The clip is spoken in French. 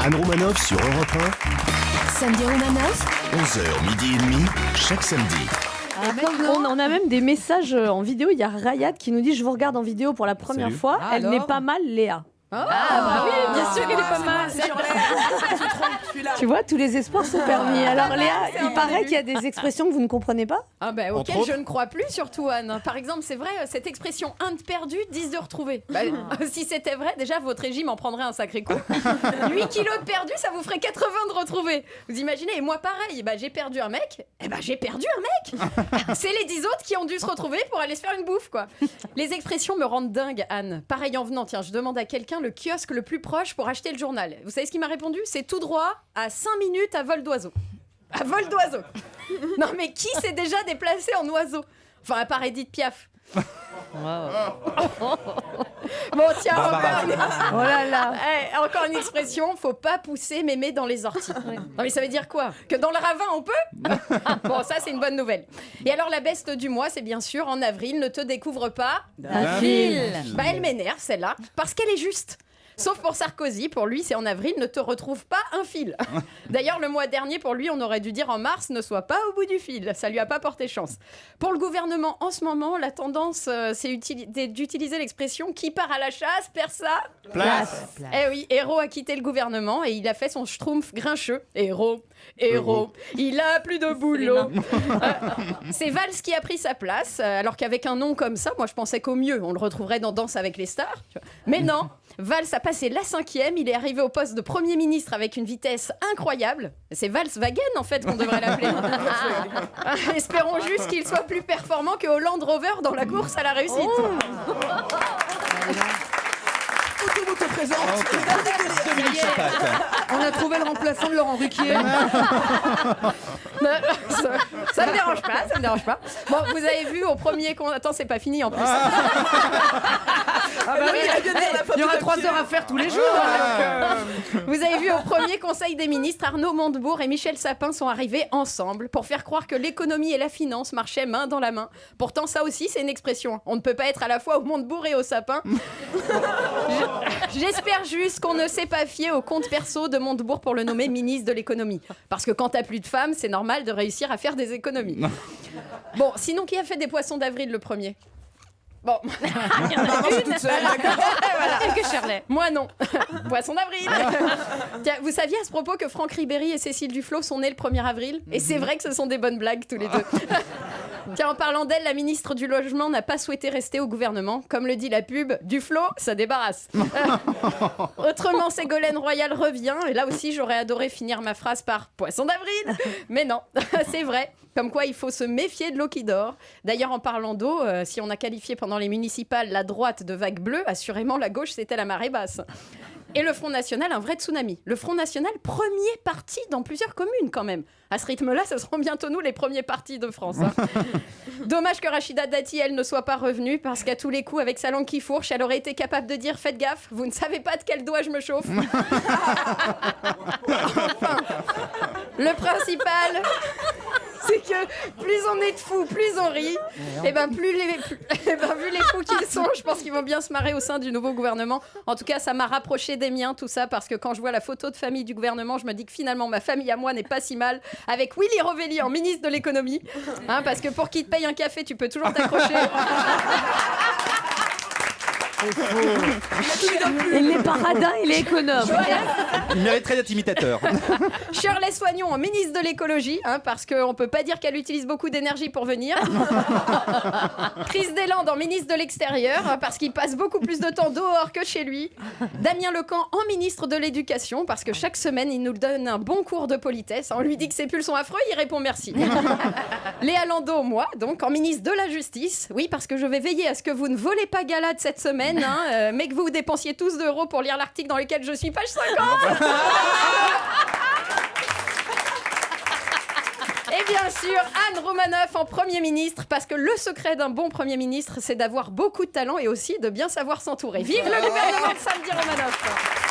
Anne Romanoff sur Europe 1. Samedi Romanoff, 11h, midi et demi, chaque samedi. On a même des messages en vidéo. Il y a Rayad qui nous dit: je vous regarde en vidéo pour la première fois. Elle alors n'est pas mal, Léa. bah oui, bien sûr qu'elle est pas mal. Tu vois, tous les espoirs sont permis. Alors Léa, il paraît qu'il y a des expressions que vous ne comprenez pas. Ah bah, Entre auquel je autres. ne crois plus, surtout Anne. Par exemple, c'est vrai, cette expression 1 de perdu, 10 de retrouvé. Bah, si c'était vrai, déjà votre régime en prendrait un sacré coup. 8 kilos de perdu, ça vous ferait 80 de retrouvé. Vous imaginez, et moi pareil, bah, j'ai perdu un mec, et bah, j'ai perdu un mec. C'est les 10 autres qui ont dû se retrouver pour aller se faire une bouffe, quoi. Les expressions me rendent dingue, Anne. Pareil en venant, tiens, je demande à quelqu'un le kiosque le plus proche pour acheter le journal. Vous savez ce qu'il m'a répondu? C'est tout droit, à 5 minutes à vol d'oiseau. À vol d'oiseau. Non mais qui s'est déjà déplacé en oiseau? Enfin, à part Edith Piaf. Bon tiens, Oh là là. encore une expression, faut pas pousser mémé dans les orties. Non mais ça veut dire quoi? Que dans le ravin on peut? Bon, ça c'est une bonne nouvelle. Et alors la beste du mois, c'est bien sûr en avril, ne te découvre pas Un fil. Bah elle m'énerve celle-là, parce qu'elle est juste. Sauf pour Sarkozy, pour lui c'est en avril, ne te retrouve pas un fil. D'ailleurs le mois dernier pour lui on aurait dû dire en mars, ne sois pas au bout du fil, ça lui a pas porté chance. Pour le gouvernement en ce moment, la tendance c'est d'utiliser l'expression qui part à la chasse perd sa Place. Eh oui, Hérault a quitté le gouvernement et il a fait son schtroumpf grincheux. Hérault, il a plus de boulot. C'est Valls qui a pris sa place, alors qu'avec un nom comme ça, moi je pensais qu'au mieux on le retrouverait dans Danse avec les stars. Mais non, Valls a passé la 5e, il est arrivé au poste de Premier ministre avec une vitesse incroyable. C'est Volkswagen en fait qu'on devrait l'appeler. Espérons juste qu'il soit plus performant que Holland Rover dans la course à la réussite. Tout te présente. Dominique Chapat. On a trouvé le remplaçant de Laurent Ruquier. Ça me dérange pas, ça me dérange pas. Bon, vous avez vu au premier... Attends, c'est pas fini en plus. Ah bah oui, il y aura 3 heures à faire tous les jours. Vous avez vu au premier conseil des ministres, Arnaud Montebourg et Michel Sapin sont arrivés ensemble pour faire croire que l'économie et la finance marchaient main dans la main. Pourtant, ça aussi, c'est une expression. On ne peut pas être à la fois au Montebourg et au Sapin. J'espère juste qu'on ne s'est pas fié au compte perso de Montebourg pour le nommer ministre de l'économie. Parce que quand t'as plus de femmes, c'est normal de réussir à faire des économies. Bon, sinon, qui a fait des poissons d'avril le premier? Bon, il y en a une. Voilà. Que Shirley. Moi non. Poisson d'avril. Tiens, vous saviez à ce propos que Franck Ribéry et Cécile Duflot sont nés le 1er avril? Et c'est vrai que ce sont des bonnes blagues tous les deux. Tiens, en parlant d'elle, la ministre du Logement n'a pas souhaité rester au gouvernement. Comme le dit la pub, Duflot, ça débarrasse. Autrement, Ségolène Royal revient. Et là aussi, j'aurais adoré finir ma phrase par Poisson d'avril. Mais non, c'est vrai. Comme quoi, il faut se méfier de l'eau qui dort. D'ailleurs, en parlant d'eau, si on a qualifié pendant les municipales la droite de vague bleue, assurément, la gauche, c'était la marée basse. Et le Front National, un vrai tsunami. Le Front National, premier parti dans plusieurs communes quand même. À ce rythme-là, ce seront bientôt nous les premiers partis de France. Hein. Dommage que Rachida Dati, elle, ne soit pas revenue, parce qu'à tous les coups, avec sa langue qui fourche, elle aurait été capable de dire « Faites gaffe, vous ne savez pas de quel doigt je me chauffe. » Enfin, le principal... c'est que plus on est de fous, plus on rit. Et ben vu les fous qu'ils sont, je pense qu'ils vont bien se marrer au sein du nouveau gouvernement. En tout cas, ça m'a rapproché des miens, tout ça, parce que quand je vois la photo de famille du gouvernement, je me dis que finalement, ma famille à moi n'est pas si mal, avec Willy Rovelli en ministre de l'économie. Hein, parce que pour qu'il te paye un café, tu peux toujours t'accrocher. Il n'est pas radin, il est économe. Il mériterait d'être imitateur. Shirley Soignon en ministre de l'écologie, hein, parce qu'on ne peut pas dire qu'elle utilise beaucoup d'énergie pour venir. Chris Deslandes en ministre de l'extérieur, hein, parce qu'il passe beaucoup plus de temps dehors que chez lui. Damien Lecamp en ministre de l'éducation, parce que chaque semaine, il nous donne un bon cours de politesse. On lui dit que ses pulls sont affreux, il répond merci. Léa Landau, moi, donc, en ministre de la Justice. Oui, parce que je vais veiller à ce que vous ne volez pas Galade cette semaine. Mais que vous dépensiez tous d'euros pour lire l'article dans lequel je suis, page 50. Et bien sûr, Anne Romanoff en Premier ministre, parce que le secret d'un bon Premier ministre, c'est d'avoir beaucoup de talent et aussi de bien savoir s'entourer. Vive le gouvernement de Samedi Romanoff.